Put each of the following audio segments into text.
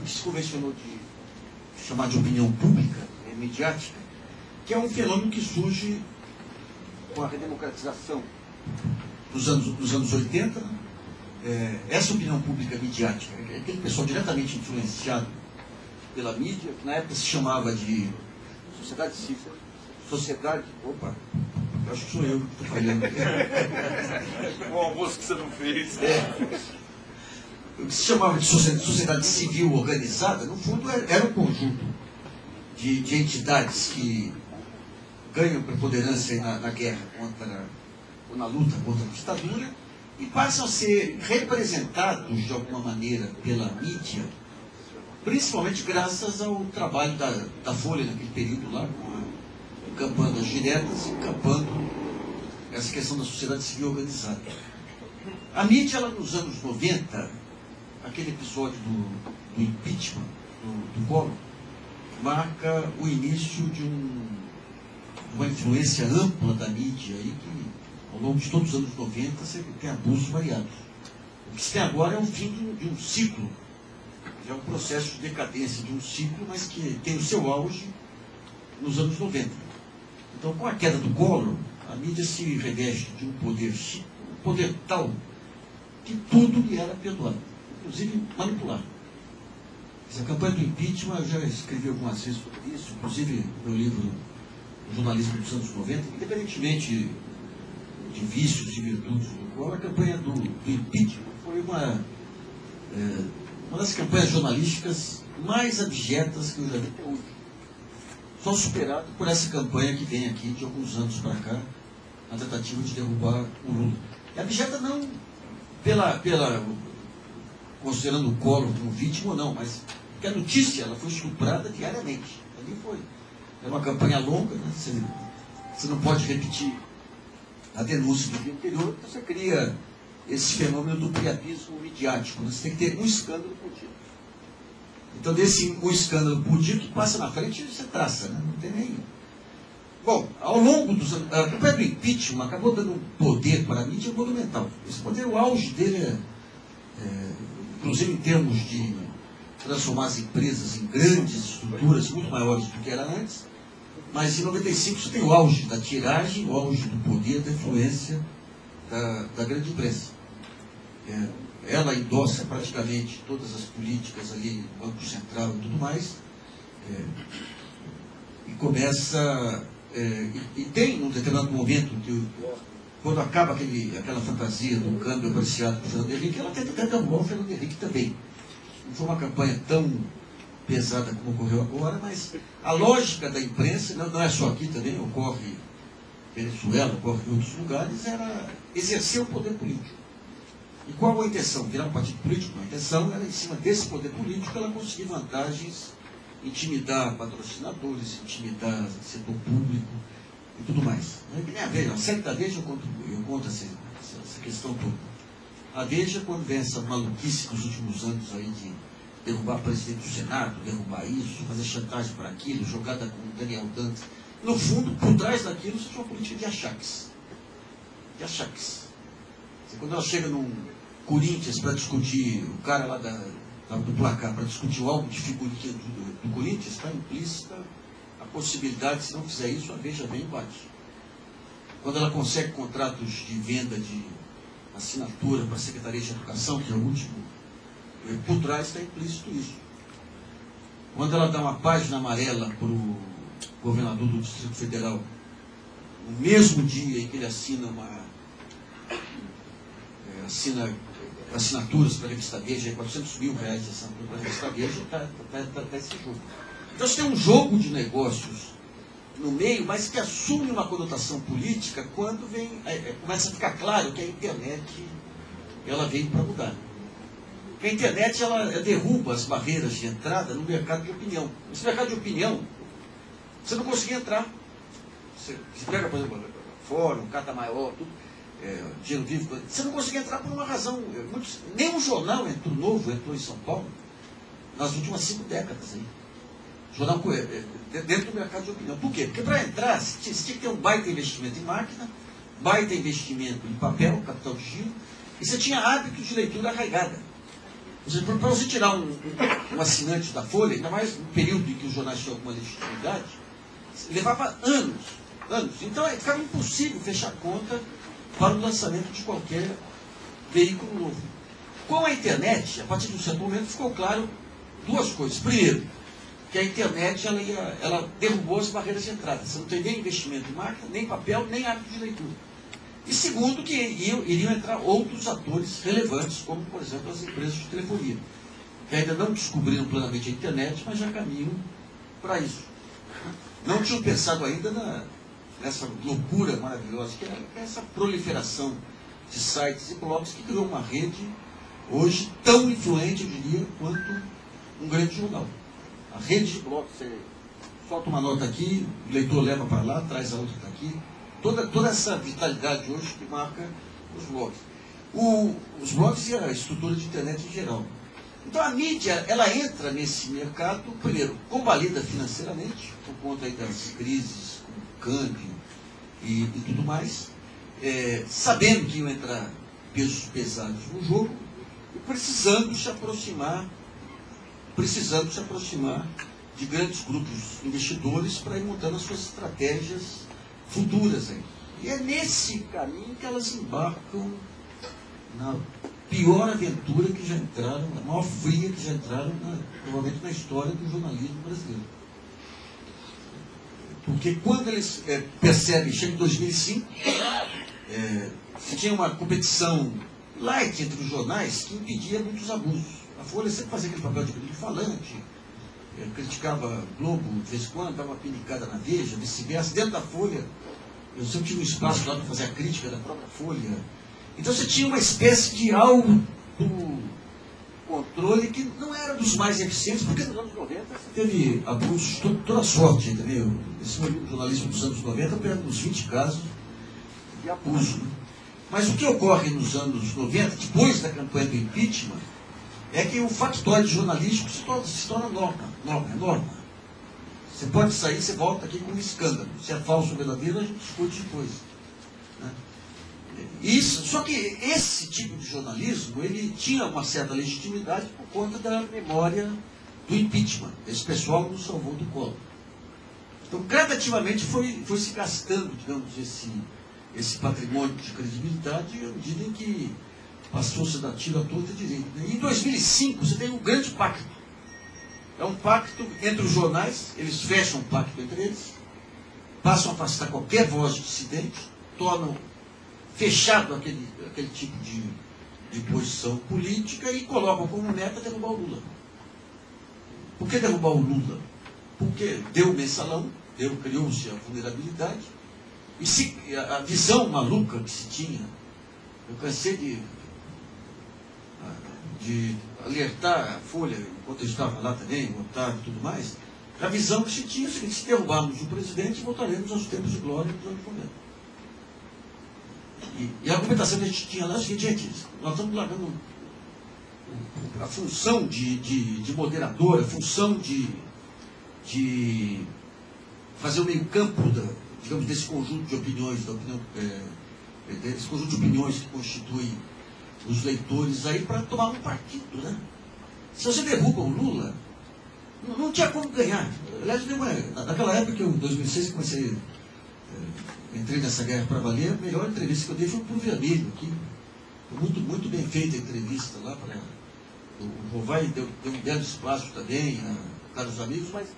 que se convencionou de chamar de opinião pública, midiática, que é um fenômeno que surge com a redemocratização dos anos 80, né? Essa opinião pública midiática, aquele pessoal diretamente influenciado pela mídia, que na época se chamava de sociedade civil. Opa, eu acho que sou eu que estou falhando. O almoço que você não fez. O que se chamava de sociedade civil organizada, no fundo, era um conjunto de entidades que ganham preponderância na guerra ou na luta contra a ditadura e passam a ser representados de alguma maneira pela mídia, principalmente graças ao trabalho da Folha naquele período lá, encampando as diretas, encampando essa questão da sociedade civil organizada. A mídia, ela, nos anos 90, aquele episódio do impeachment, do Collor, marca o início de uma influência ampla da mídia aí que, ao longo de todos os anos 90, você tem abusos variados. O que se tem agora é o fim de um ciclo, é um processo de decadência de um ciclo, mas que tem o seu auge nos anos 90. Então, com a queda do Collor, a mídia se reveste de um poder tal que tudo lhe era perdoado, inclusive manipular. Essa campanha do impeachment, eu já escrevi algumas vezes sobre isso, inclusive no meu livro O Jornalismo dos Anos 90, independentemente de vícios e virtudes do Collor, a campanha do impeachment foi uma das campanhas jornalísticas mais abjetas que eu já vi até hoje. Só superado por essa campanha que vem aqui de alguns anos para cá, na tentativa de derrubar o Lula. É abjeta não considerando o Collor como vítima ou não, mas porque a notícia ela foi estuprada diariamente. Ali foi. Era uma campanha longa, né? Você não pode repetir a denúncia do dia anterior, então você cria esse fenômeno do priapismo midiático. Né? Você tem que ter um escândalo por dia. Então, um escândalo por dia que passa na frente, você traça, né? Não tem nem. Bom, ao longo dos anos, a campanha do impeachment acabou dando um poder para a mídia monumental. Esse poder, o auge dele inclusive em termos de transformar as empresas em grandes estruturas muito maiores do que era antes, mas em 95 você tem o auge da tiragem, o auge do poder, da influência da grande imprensa. Ela endossa praticamente todas as políticas ali, Banco Central e tudo mais, e começa, e tem um determinado momento que quando acaba aquela fantasia do câmbio apreciado do Fernando Henrique, ela tenta derrubar o Fernando Henrique também. Não foi uma campanha tão pesada como ocorreu agora, mas a lógica da imprensa, não é só aqui também, ocorre em Venezuela, ocorre em outros lugares, era exercer o poder político. E qual a intenção? Virar um partido político? A intenção era, em cima desse poder político, ela conseguir vantagens, intimidar patrocinadores, intimidar setor público e tudo mais. Não é que nem a Veja, a certa Veja eu conto essa questão toda. A Veja, quando vem essa maluquice dos últimos anos aí de derrubar presidente do Senado, derrubar isso, fazer chantagem para aquilo, jogada com o Daniel Dantas, no fundo, por trás daquilo, isso é uma política de achaques. De achaques. Quando ela chega num Corinthians para discutir, o cara lá do placar, para discutir o álbum de figurinha do Corinthians, está implícita a possibilidade, se não fizer isso, a Veja vem e bate. Quando ela consegue contratos de venda de assinatura para a Secretaria de Educação, que é o último, por trás está implícito isso. Quando ela dá uma página amarela para o governador do Distrito Federal, no mesmo dia em que ele assina assinaturas para a revista Veja, R$400 mil de assinatura para a revista Veja, está esse jogo. Então você tem um jogo de negócios no meio, mas que assume uma conotação política quando começa a ficar claro que a internet ela veio para mudar. Porque a internet ela derruba as barreiras de entrada no mercado de opinião. Nesse mercado de opinião, você não conseguia entrar. Você pega, por exemplo, fórum, Carta Maior, tudo, Dinheiro Vivo, você não conseguia entrar por uma razão. Nenhum jornal entrou em São Paulo nas últimas 5 décadas. Aí. Jornal dentro do mercado de opinião. Por quê? Porque para entrar, você tinha que ter um baita investimento em máquina, baita investimento em papel, capital de giro, e você tinha hábito de leitura arraigada. Ou seja, para você tirar um assinante da Folha, ainda mais no período em que os jornais tinham alguma legitimidade, levava anos. Então ficava impossível fechar conta para o lançamento de qualquer veículo novo. Com a internet, a partir de um certo momento, ficou claro duas coisas. Primeiro, que a internet ela derrubou as barreiras de entrada. Você não tem nem investimento em marca, nem papel, nem hábito de leitura. E segundo, que iriam entrar outros atores relevantes, como, por exemplo, as empresas de telefonia, que ainda não descobriram plenamente a internet, mas já caminham para isso. Não tinham pensado ainda nessa loucura maravilhosa, que é essa proliferação de sites e blogs que criou uma rede, hoje, tão influente, eu diria, quanto um grande jornal. A rede de blogs, você solta uma nota aqui, o leitor leva para lá, traz a outra aqui. Toda essa vitalidade hoje que marca os blogs. Os blogs e a estrutura de internet em geral. Então a mídia, ela entra nesse mercado, primeiro, combalida financeiramente, por conta aí das crises, com o câmbio e tudo mais, sabendo que iam entrar pesos pesados no jogo, e precisando se aproximar de grandes grupos investidores para ir montando as suas estratégias futuras aí. E é nesse caminho que elas embarcam na pior aventura que já entraram, na maior fria que já entraram, provavelmente na história do jornalismo brasileiro. Porque quando eles percebem, chega em 2005, se tinha uma competição light entre os jornais que impedia muitos abusos. A Folha sempre fazia aquele papel de falante, criticava Globo de vez em quando, dava uma pinicada na Veja, vice-versa. Dentro da Folha, eu sempre tinha um espaço lá para fazer a crítica da própria Folha. Então você tinha uma espécie de autocontrole que não era dos mais eficientes, porque nos anos 90 você teve abusos, toda sorte, entendeu? Esse jornalismo dos anos 90 pega uns 20 casos de abuso. Mas o que ocorre nos anos 90, depois da campanha do impeachment, é que o factóide jornalístico se torna norma. Você pode sair, você volta aqui com um escândalo. Se é falso ou verdadeiro, a gente discute depois. Né? Isso, só que esse tipo de jornalismo, ele tinha uma certa legitimidade por conta da memória do impeachment. Esse pessoal nos salvou do colo. Então, gradativamente foi se gastando, digamos, esse patrimônio de credibilidade à medida em que passou-se da tiro à torta direito. Né? E em 2005, você tem um grande pacto. É um pacto entre os jornais, eles fecham um pacto entre eles, passam a afastar qualquer voz dissidente, tornam fechado aquele tipo de posição política e colocam como meta derrubar o Lula. Por que derrubar o Lula? Porque deu o mensalão, criou-se a vulnerabilidade, e a visão maluca que se tinha, eu cansei de alertar a Folha, enquanto eu estava lá também, o Otávio e tudo mais, a visão que se tinha, se derrubarmos o presidente, voltaremos aos tempos de glória dos anos 90. E a argumentação que a gente tinha lá é a seguinte: gente, nós estamos largando a função de moderador, a função de fazer o meio campo digamos, desse conjunto de opiniões, desse conjunto de opiniões que constitui os leitores aí para tomar um partido, né? Se você derruba o Lula, não tinha como ganhar. Aliás, naquela época, em 2006, eu entrei nessa guerra para valer, a melhor entrevista que eu dei foi para o Vermelho aqui. Foi muito bem feita a entrevista lá para o Rovai, deu um belo espaço também, a caros amigos, mas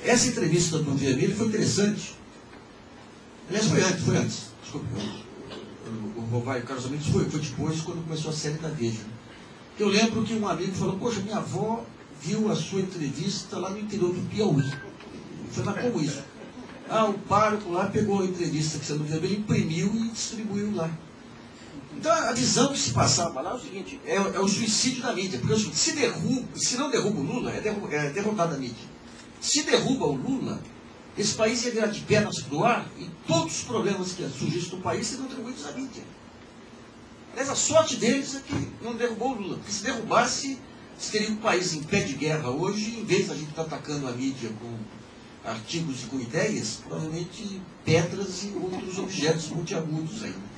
essa entrevista do Vermelho foi interessante. Aliás, foi antes. Desculpa, o Rovai, caros amigos, foi depois, quando começou a série da Veja. Eu lembro que um amigo falou: poxa, minha avó viu a sua entrevista lá no interior do Piauí. Eu falei: mas como isso? O pároco lá pegou a entrevista que você não viu, ele imprimiu e distribuiu lá. Então a visão que se passava lá é o seguinte: é o suicídio da mídia. Porque é o seguinte, se não derruba o Lula, é derrotada a mídia. Se derruba o Lula, esse país ia virar de pernas para o ar e todos os problemas que surgissem no país seriam atribuídos à mídia. Mas a sorte deles é que não derrubou o Lula. Porque se derrubasse, você teria um país em pé de guerra hoje, em vez da gente estar atacando a mídia com artigos e com ideias, provavelmente pedras e outros objetos multiagudos ainda.